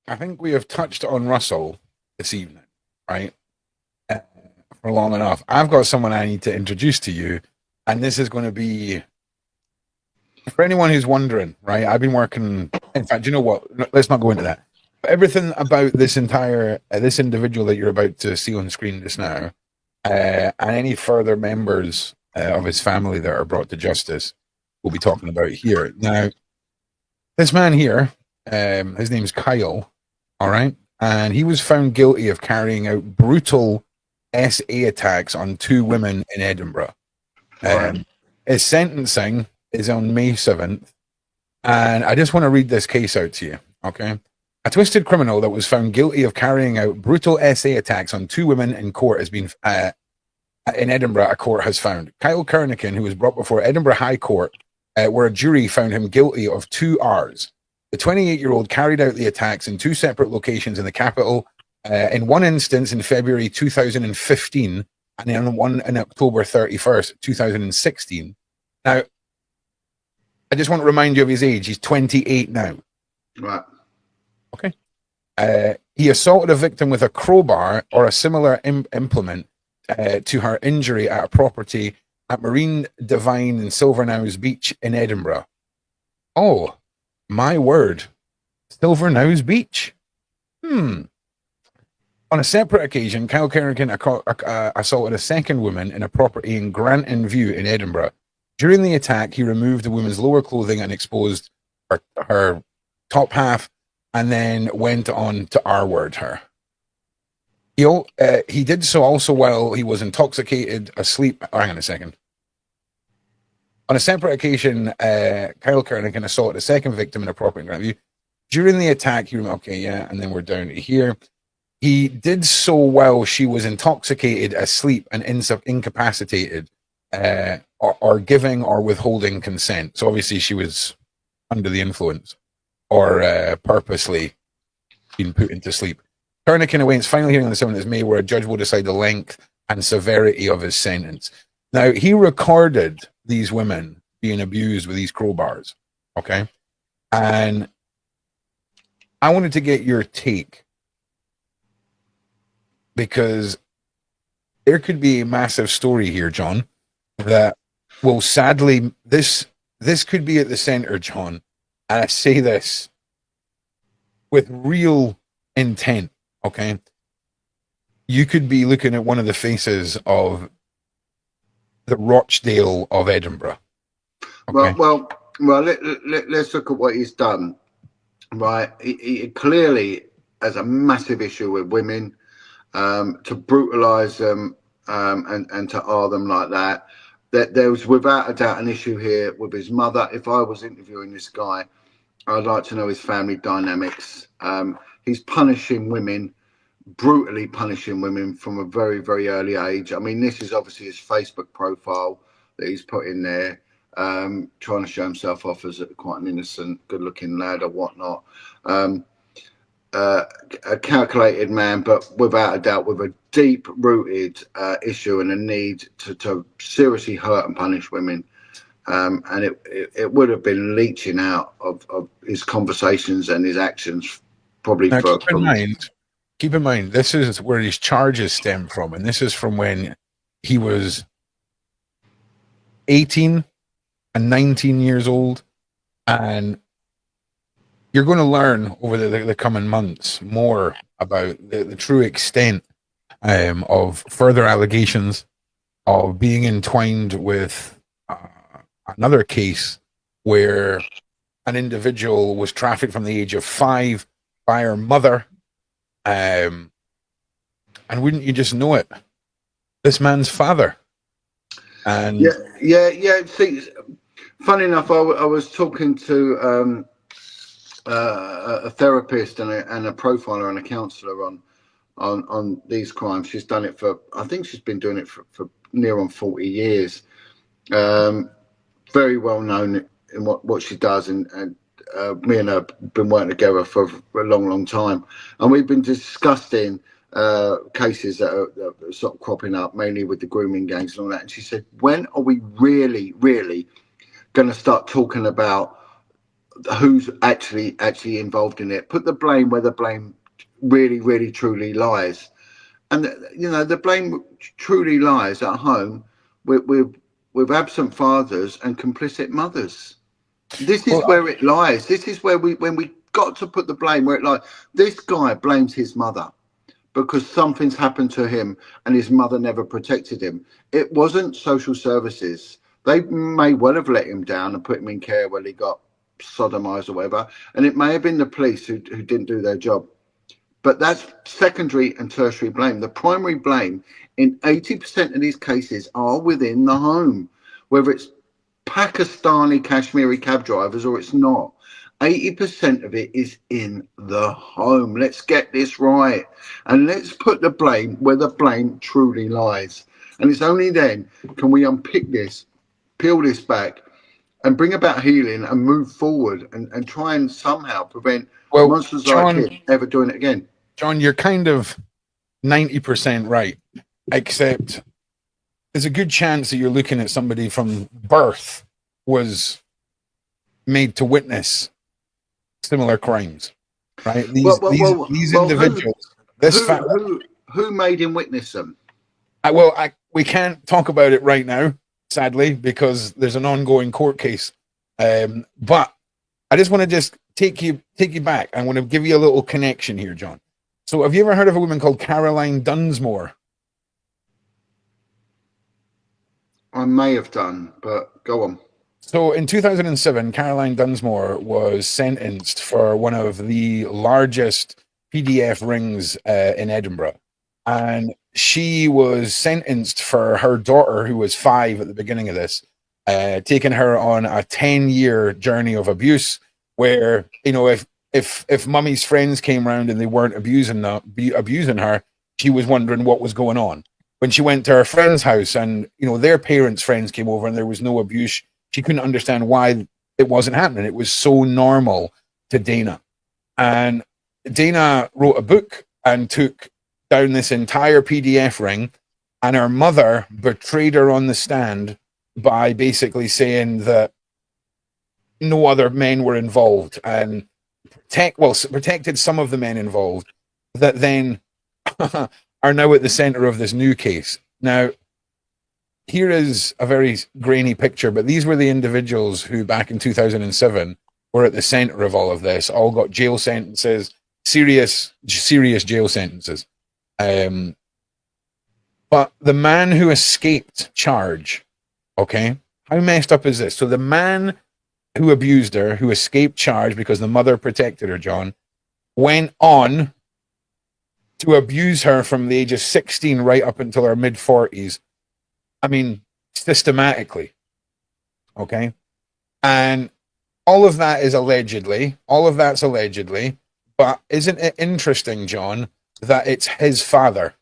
I think we have touched on Russell this evening, right? Uh, for long enough. I've got someone I need to introduce to you, and this is going to be for anyone who's wondering, right? I've been working. In fact, you know what? Let's not go into that. Everything about this entire this individual that you're about to see on screen just now, and any further members of his family that are brought to justice, we'll be talking about here. Now, this man here, his name's Kyle, all right, and he was found guilty of carrying out brutal SA attacks on two women in Edinburgh. Right. His sentencing is on May 7th, and I just want to read this case out to you, okay? A twisted criminal that was found guilty of carrying out brutal SA attacks on two women in court has been in Edinburgh. A court has found Kyle Kernachan, who was brought before Edinburgh High Court, where a jury found him guilty of 2 Rs. The 28-year-old carried out the attacks in 2 separate locations in the capital. In one instance in February 2015, and in one in October 31st, 2016. Now, I just want to remind you of his age. He's 28 now. Right. Okay. He assaulted a victim with a crowbar or a similar implement to her injury at a property at Marine Divine in Silverknowes Beach in Edinburgh. Oh, my word. Silverknowes Beach? On a separate occasion, Kyle Kerrigan assaulted a second woman in a property in Granton View in Edinburgh. During the attack, he removed the woman's lower clothing and exposed her top half, and then went on to R-word her. He did so also while he was intoxicated, asleep. Hang on a second. On a separate occasion, Kyle Kerrigan assaulted a second victim in a property in Granton View. During the attack, and then we're down to here. He did so while she was intoxicated, asleep, and incapacitated, or giving or withholding consent. So obviously she was under the influence or purposely being put into sleep. Kernachan awaits final hearing on the 7th of May, where a judge will decide the length and severity of his sentence. Now, he recorded these women being abused with these crowbars, okay? And I wanted to get your take, because there could be a massive story here, John, that will sadly, this could be at the center, John, and I say this with real intent, okay? You could be looking at one of the faces of the Rochdale of Edinburgh. Okay? Well, let's look at what he's done, right? He clearly has a massive issue with women. To brutalize them and to R them like that. That there was without a doubt an issue here with his mother. If I was interviewing this guy, I'd like to know his family dynamics. He's punishing women, brutally punishing women from a very, very early age. I mean, this is obviously his Facebook profile that he's put in there, trying to show himself off as quite an innocent, good-looking lad or whatnot. A calculated man, but without a doubt with a deep-rooted issue and a need to seriously hurt and punish women. And it would have been leaching out of his conversations and his actions, probably. Now, keep in mind, this is where his charges stem from, and this is from when he was 18 and 19 years old, and you're going to learn over the coming months more about the true extent of further allegations of being entwined with another case where an individual was trafficked from the age of 5 by her mother. And wouldn't you just know it? This man's father. And yeah. See, funny enough, I was talking to a therapist and a profiler and a counsellor on these crimes. She's done it I think she's been doing it for near on 40 years. Very well known in what she does, and me and her have been working together for a long time, and we've been discussing cases that are sort of cropping up, mainly with the grooming gangs and all that. And she said, when are we really going to start talking about who's actually involved in it. Put the blame where the blame really truly lies. And the blame truly lies at home with absent fathers and complicit mothers. This is where it lies. This is where when we got to put the blame where it lies. This guy blames his mother because something's happened to him and his mother never protected him. It wasn't social services. They may well have let him down and put him in care when he got sodomized or whatever. And it may have been the police who didn't do their job. But that's secondary and tertiary blame. The primary blame in 80% of these cases are within the home, whether it's Pakistani Kashmiri cab drivers or it's not. 80% of it is in the home. Let's get this right. And let's put the blame where the blame truly lies. And it's only then can we unpick this, peel this back, and bring about healing and move forward and try and somehow prevent monsters like him ever doing it again. John, you're kind of 90% right, except there's a good chance that you're looking at somebody from birth was made to witness similar crimes, right? These individuals. Who made him witness them? We can't talk about it right now, sadly, because there's an ongoing court case. But I just want to take you back. I want to give you a little connection here, John. So have you ever heard of a woman called Caroline Dunsmore? I may have done, but go on. So in 2007, Caroline Dunsmore was sentenced for one of the largest PDF rings in Edinburgh. And she was sentenced for her daughter, who was 5 at the beginning of this, taking her on a 10-year journey of abuse where, if mummy's friends came around and they weren't abusing her, she was wondering what was going on. When she went to her friend's house and, their parents' friends came over and there was no abuse, she couldn't understand why it wasn't happening. It was so normal to Dana. And Dana wrote a book and took down this entire PDF ring, and her mother betrayed her on the stand by basically saying that no other men were involved and protected some of the men involved that then are now at the center of this new case. Now, here is a very grainy picture, but these were the individuals who back in 2007 were at the center of all of this, all got jail sentences, serious jail sentences. But the man who escaped charge, okay, how messed up is this? So the man who abused her, who escaped charge because the mother protected her, John, went on to abuse her from the age of 16 right up until her mid-40s. I mean, systematically. Okay? And all of that's allegedly, but isn't it interesting, John, that it's his father?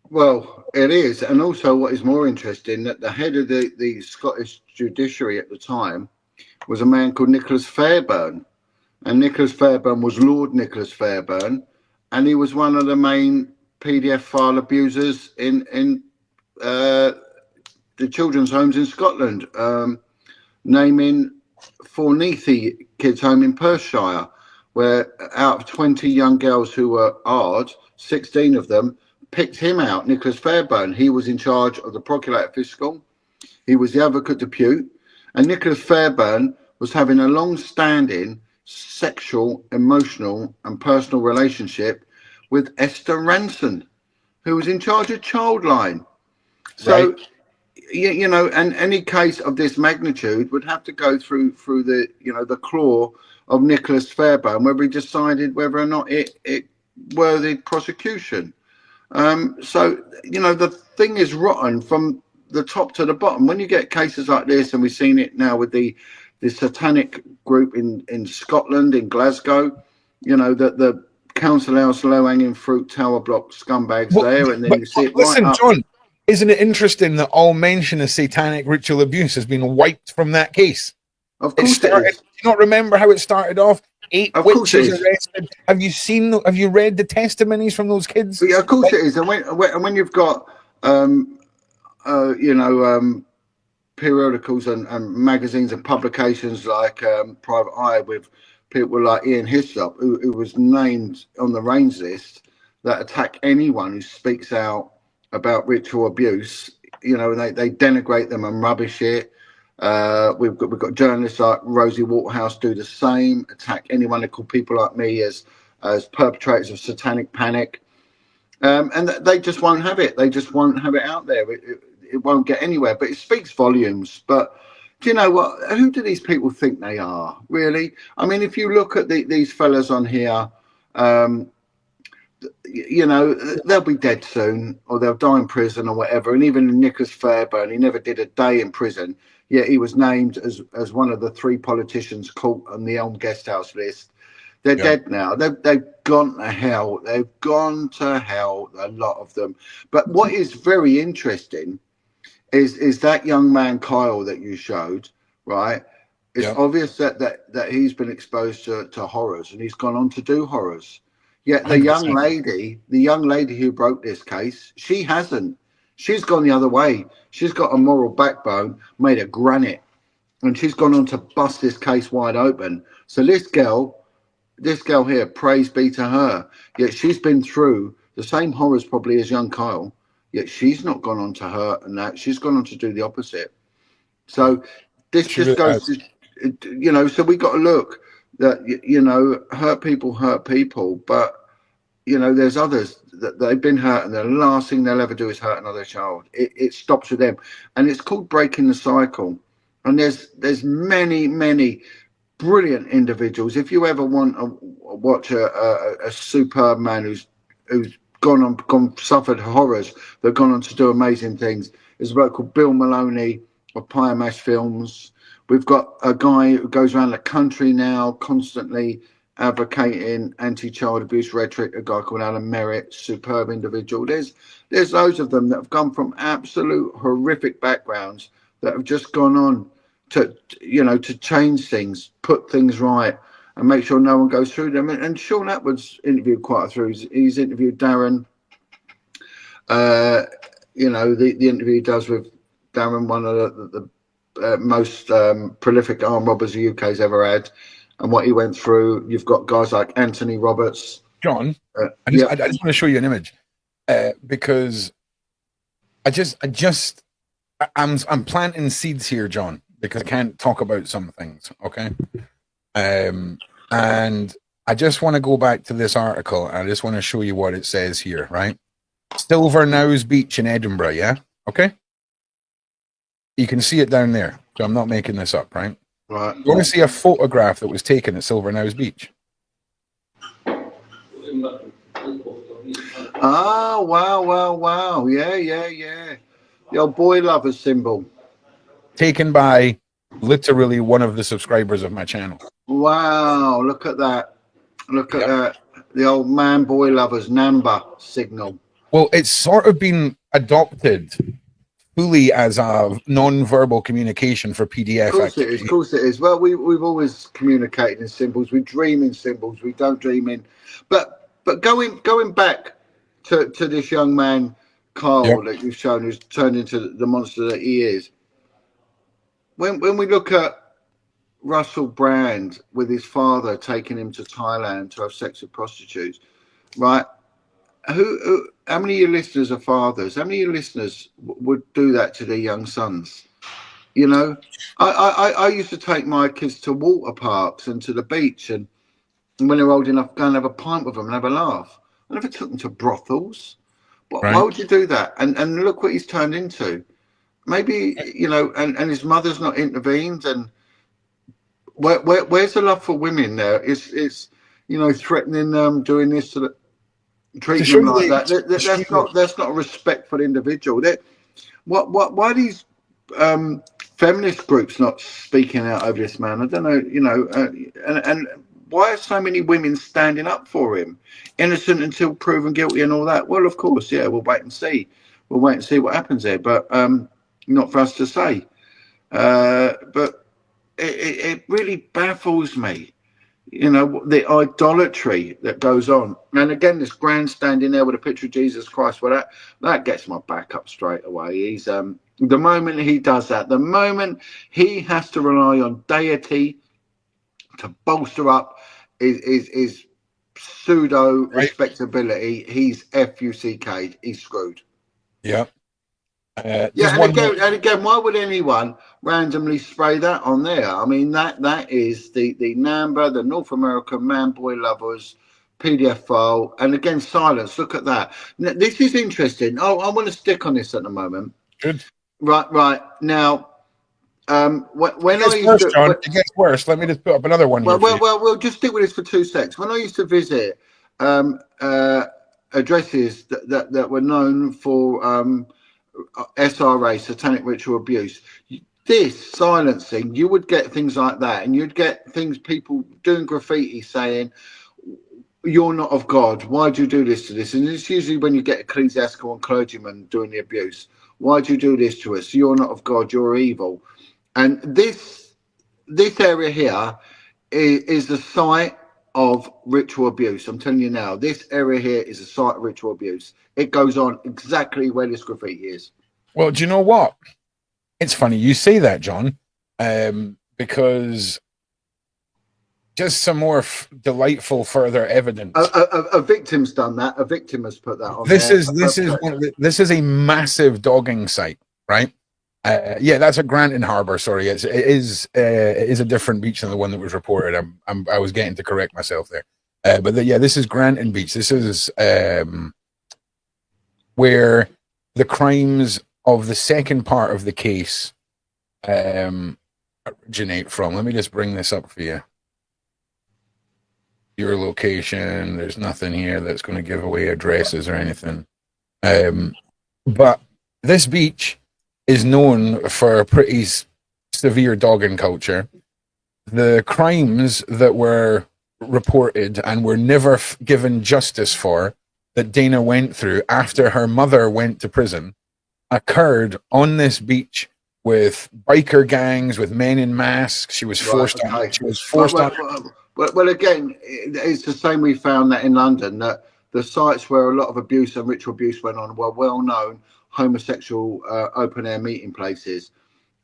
Well, it is. And also what is more interesting, that the head of the Scottish judiciary at the time was a man called Nicholas Fairbairn. And Nicholas Fairbairn was Lord Nicholas Fairbairn, and he was one of the main PDF file abusers in the children's homes in Scotland, naming Forneath Kids Home in Perthshire, where out of 20 young girls who were hard, 16 of them picked him out, Nicholas Fairbairn. He was in charge of the Procurator Fiscal. He was the Advocate Depute. And Nicholas Fairbairn was having a long-standing sexual, emotional and personal relationship with Esther Ranson, who was in charge of Childline. So, right. And any case of this magnitude would have to go through the, the claw of Nicholas Fairbairn, where we decided whether or not it worthy prosecution. So, the thing is rotten from the top to the bottom. When you get cases like this, and we've seen it now with the satanic group in Scotland, in Glasgow, that the council house low-hanging fruit tower block scumbags there, and then you see it listen, right up. John, isn't it interesting that all mention of satanic ritual abuse has been wiped from that case? Of course it is. Do you not remember how it started off? 8 witches arrested. Have you read the testimonies from those kids? Yeah, of course it is. And when you've got, periodicals and magazines and publications like Private Eye, with people like Ian Hislop, who was named on the range list, that attack anyone who speaks out about ritual abuse. You know, they denigrate them and rubbish it. We've got journalists like Rosie Waterhouse do the same, attack anyone that call people like me as perpetrators of satanic panic. And they just won't have it. They just won't have it out there. It won't get anywhere. But it speaks volumes. But do you know what? Who do these people think they are, really? I mean, if you look at these fellas on here, you know, they'll be dead soon, or they'll die in prison or whatever. And even Nicholas Fairbairn, he never did a day in prison, yet he was named as one of the 3 politicians caught on the Elm Guest House list. They're dead now. They've gone to hell. They've gone to hell, a lot of them. But what is very interesting is that young man, Kyle, that you showed, right? It's obvious that he's been exposed to horrors, and he's gone on to do horrors. Yet the 100%. young lady who broke this case, she hasn't. She's gone the other way. She's got a moral backbone made of granite, and she's gone on to bust this case wide open. So this girl here, praise be to her, yet she's been through the same horrors probably as young Kyle, yet she's not gone on to hurt and that. She's gone on to do the opposite. So this just goes to, you know, so we got to look that, you know, hurt people, but, you know, there's others that they've been hurt, and the last thing they'll ever do is hurt another child. It stops with them, and it's called breaking the cycle. And there's many brilliant individuals. If you ever want to watch a superb man who's suffered horrors but gone on to do amazing things, there's a bloke called Bill Maloney of Pie Mash Films. We've got a guy who goes around the country now constantly advocating anti-child abuse rhetoric, a guy called Alan Merritt, superb individual. There's loads of them that have come from absolute horrific backgrounds that have just gone on to, you know, to change things, put things right, and make sure no one goes through them. And Shaun Attwood's interviewed quite a few. He's interviewed Darren. You know, the interview he does with Darren, one of the most prolific armed robbers the UK's ever had, and what he went through. You've got guys like Anthony Roberts. John, I just want to show you an image because I'm planting seeds here, John, because I can't talk about some things, okay? And I just want to go back to this article, and I just want to show you what it says here, right? Silverknowes Beach in Edinburgh, yeah? Okay? You can see it down there, so I'm not making this up, right? Right. You want to see a photograph that was taken at Silverknowes Beach? Oh, wow. Yeah. The old boy lover symbol. Taken by literally one of the subscribers of my channel. Wow, look at that. Look at that. The old man boy lovers number signal. Well, it's sort of been adopted fully as a non-verbal communication for PDF. Of course it is. Well, we've always communicated in symbols. We dream in symbols. We don't dream in. But going back to this young man, Carl, that you've shown, who's turned into the monster that he is. When we look at Russell Brand with his father taking him to Thailand to have sex with prostitutes, right? How many of your listeners are fathers? How many of your listeners would do that to their young sons? You know, I used to take my kids to water parks and to the beach, and when they're old enough, go and have a pint with them and have a laugh. I never took them to brothels. But why would you do that? And look what he's turned into. Maybe, you know, and his mother's not intervened. And where's the love for women there? It's you know, threatening them, doing this to the, treating them like that. That's not a respectful individual. Why are these feminist groups not speaking out over this man? I don't know, you know, and why are so many women standing up for him? Innocent until proven guilty and all that. Well, of course, yeah, we'll wait and see. We'll wait and see what happens there, but not for us to say. But it really baffles me, you know, the idolatry that goes on. And again, this grandstanding there with a picture of Jesus Christ, well, that gets my back up straight away. The moment he does that, the moment he has to rely on deity to bolster up his pseudo respectability, he's FUCK. He's screwed. Yeah. Yeah, and again, why would anyone randomly spray that on there? I mean, that is the NAMBA, the North American Man Boy Lovers PDF file, and again, silence. Look at that. Now, this is interesting. Oh, I want to stick on this at the moment. Good. Right now. When I used to, John, it gets worse. Let me just put up another one. Well, we'll just stick with this for 2 seconds. When I used to visit addresses that were known for SRA, satanic ritual abuse, this silencing, you would get things like that, and you'd get things, people doing graffiti saying, "You're not of God. Why'd you do this to this?" And it's usually when you get ecclesiastical and clergymen doing the abuse. Why'd you do this to us? You're not of God. You're evil. And this area here is the site of ritual abuse. I'm telling you now, this area here is a site of ritual abuse. It goes on exactly where this graffiti is. Well, do you know what? It's funny you say that, John, because just some more delightful further evidence. A victim's done that. A victim has put that on. This is a massive dogging site, right? Yeah, that's at Granton Harbor. Sorry, it is a different beach than the one that was reported. I was getting to correct myself there. But this is Granton Beach. This is where the crimes of the second part of the case originate from. Let me just bring this up for you. Your location. There's nothing here that's going to give away addresses or anything. But this beach is known for a pretty severe dogging culture. The crimes that were reported and were never given justice for, that Dana went through after her mother went to prison, occurred on this beach with biker gangs, with men in masks. She was forced on. Well, again, it's the same. We found that in London, that the sites where a lot of abuse and ritual abuse went on were well-known homosexual open-air meeting places.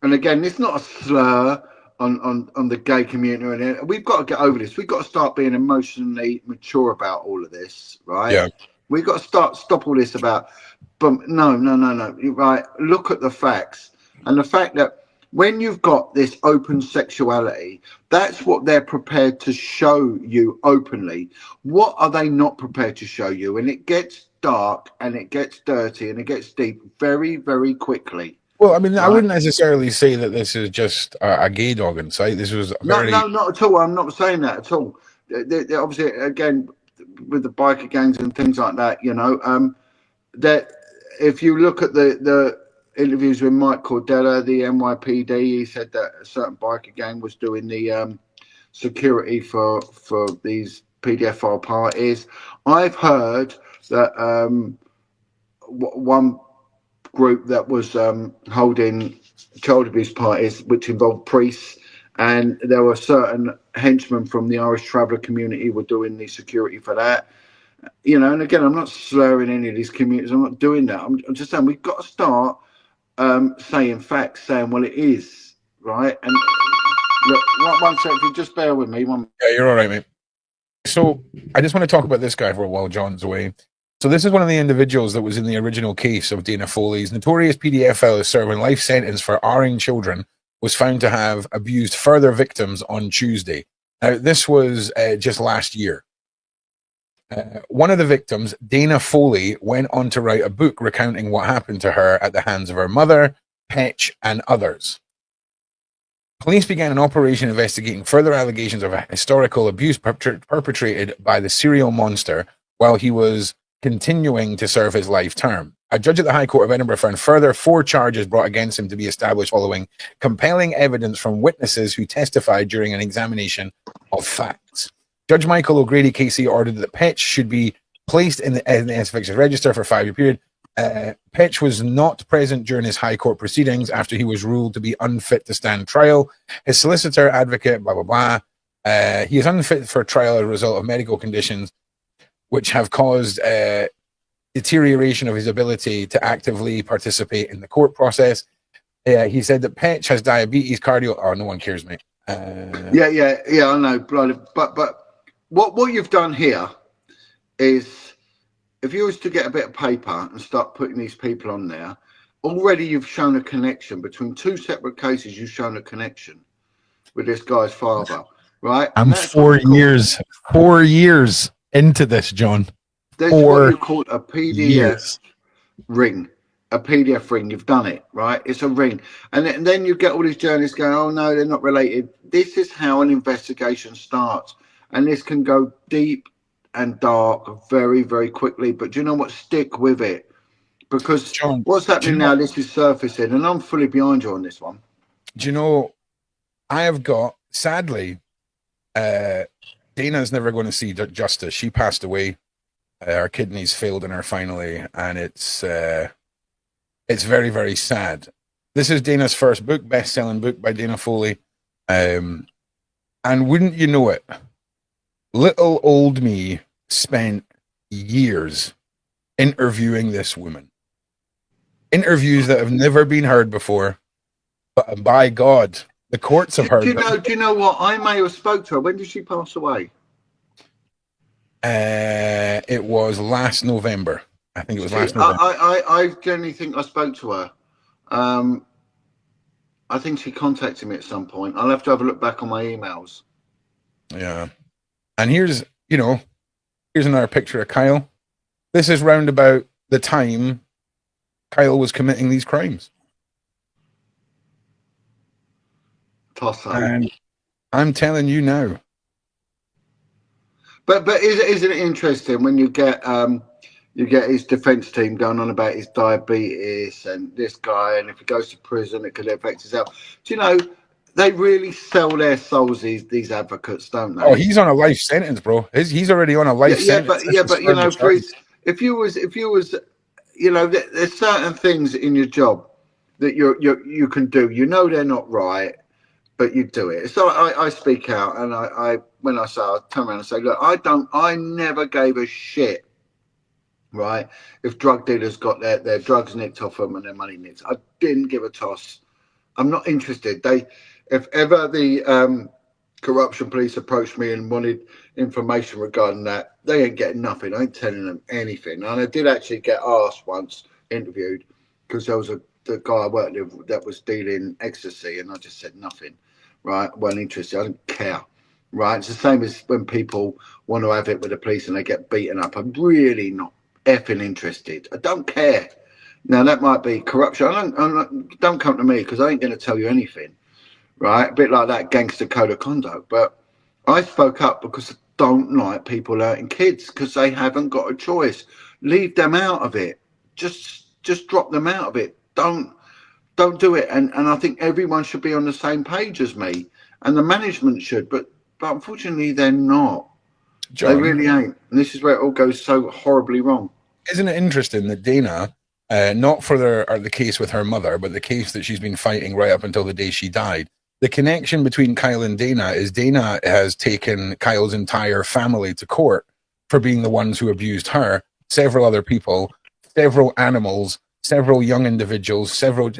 And again, it's not a slur on the gay community. We've got to get over this. We've got to start being emotionally mature about all of this, right? Yeah. We've got to stop all this about, but no. Right, look at the facts. And the fact that when you've got this open sexuality, that's what they're prepared to show you openly. What are they not prepared to show you? And it gets dark and it gets dirty and it gets deep very, very quickly. Well, I mean, right? I wouldn't necessarily say that this is just a gay dogging site. This was no, not at all. I'm not saying that at all. They're obviously, again, with the biker gangs and things like that, that if you look at the interviews with Mike Cordella, the NYPD, he said that a certain biker gang was doing the security for these PDF file parties. I've heard that one group that was holding child abuse parties, which involved priests, and there were certain henchmen from the Irish traveller community were doing the security for that. And again, I'm not slurring any of these communities. I'm not doing that. I'm just saying we've got to start saying facts, saying, well, it is, right? And look, one second, if you just bear with me. Yeah, you're all right, mate. So I just want to talk about this guy for a while John's away. So this is one of the individuals that was in the original case of Dana Foley's notorious PDF fellow serving life sentence for R-ing children, was found to have abused further victims on Tuesday. Now, this was just last year. One of the victims, Dana Foley, went on to write a book recounting what happened to her at the hands of her mother, Petch, and others. Police began an operation investigating further allegations of historical abuse perpetrated by the serial monster while he was continuing to serve his life term. A judge at the High Court of Edinburgh found further 4 charges brought against him to be established following compelling evidence from witnesses who testified during an examination of facts. Judge Michael O'Grady KC ordered that Petch should be placed in the SFX's register for a 5-year period. Petch was not present during his High Court proceedings after he was ruled to be unfit to stand trial. His solicitor, advocate, blah, blah, blah. He is unfit for trial as a result of medical conditions which have caused deterioration of his ability to actively participate in the court process. Yeah, he said that Petch has diabetes, cardio. Oh, no one cares, mate. Yeah. I know, bloody. But what you've done here is, if you was to get a bit of paper and start putting these people on there, already you've shown a connection between two separate cases. You've shown a connection with this guy's father, right? I'm 4 years into this, John. That's what you call a PDF ring. A PDF ring. You've done it, right? It's a ring. And then you get all these journalists going, oh, no, they're not related. This is how an investigation starts. And this can go deep and dark very, very quickly. But do you know what? Stick with it. Because John, what's happening now, this is surfacing. And I'm fully behind you on this one. Do you know, I have got, sadly, Dana's never going to see justice. She passed away. Her kidneys failed in her finally. And it's very, very sad. This is Dana's first book, best-selling book by Dana Foley. And wouldn't you know it, little old me spent years interviewing this woman. Interviews that have never been heard before. But by God, the courts have heard them. Do you know what? I may have spoke to her. When did she pass away? It was last November. I think it was last November. I generally think I spoke to her. I think she contacted me at some point. I'll have to have a look back on my emails. Yeah. And here's another picture of Kyle. This is round about the time Kyle was committing these crimes. And I'm telling you now. But isn't it interesting when you get his defense team going on about his diabetes and this guy, and if he goes to prison, it could affect his health. Do you know, they really sell their souls, these advocates, don't they? Oh, he's on a life sentence, bro. He's already on a life sentence. But you know, if you was, you know, there's certain things in your job that you can do. You know they're not right, but you do it. So I speak out, and I turn around and say, look, I never gave a shit, right, if drug dealers got their drugs nicked off them and their money nicked. I didn't give a toss. I'm not interested. If ever the corruption police approached me and wanted information regarding that, they ain't getting nothing. I ain't telling them anything. And I did actually get asked once, interviewed, because there was the guy I worked with that was dealing ecstasy, and I just said nothing. Right, well interested. I don't care. Right, it's the same as when people want to have it with the police and they get beaten up. I'm really not effing interested. I don't care. Now that might be corruption. Don't come to me because I ain't going to tell you anything. Right, a bit like that gangster code of conduct. But I spoke up because I don't like people hurting kids because they haven't got a choice. Leave them out of it. Just drop them out of it. Don't do it. And I think everyone should be on the same page as me, and the management should, but unfortunately they're not. John, they really ain't. And this is where it all goes so horribly wrong. Isn't it interesting that Dana, not for the case with her mother, but the case that she's been fighting right up until the day she died, the connection between Kyle and Dana is Dana has taken Kyle's entire family to court for being the ones who abused her, several other people, several animals, several young individuals,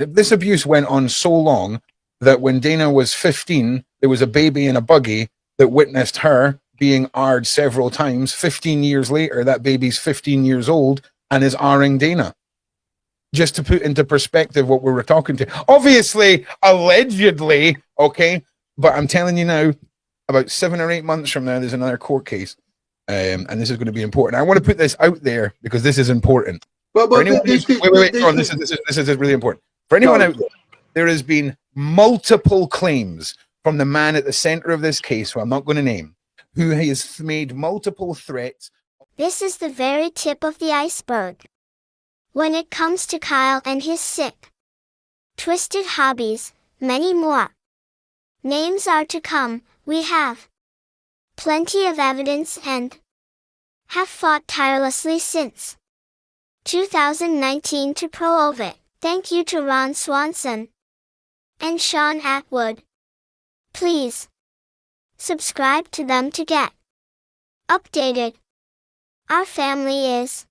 this abuse went on so long that when Dana was 15, there was a baby in a buggy that witnessed her being R'd several times. 15 years later, that baby's 15 years old and is R'ing Dana. Just to put into perspective what we were talking to. Obviously, allegedly, okay, but I'm telling you now, about 7 or 8 months from now, there's another court case. And this is going to be important. I want to put this out there because this is important. This is really important. For anyone out there has been multiple claims from the man at the center of this case, who I'm not going to name, who has made multiple threats. This is the very tip of the iceberg. When it comes to Kyle and his sick, twisted hobbies, many more names are to come. We have plenty of evidence and have fought tirelessly since 2019 to prove it. Thank you to Ron Swanson and Shaun Atwood. Please subscribe to them to get updated. Our family is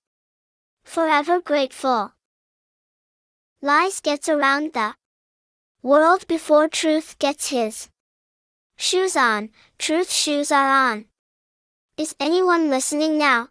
forever grateful. Lies gets around the World before truth gets his shoes on, truth shoes are on. Is anyone listening now?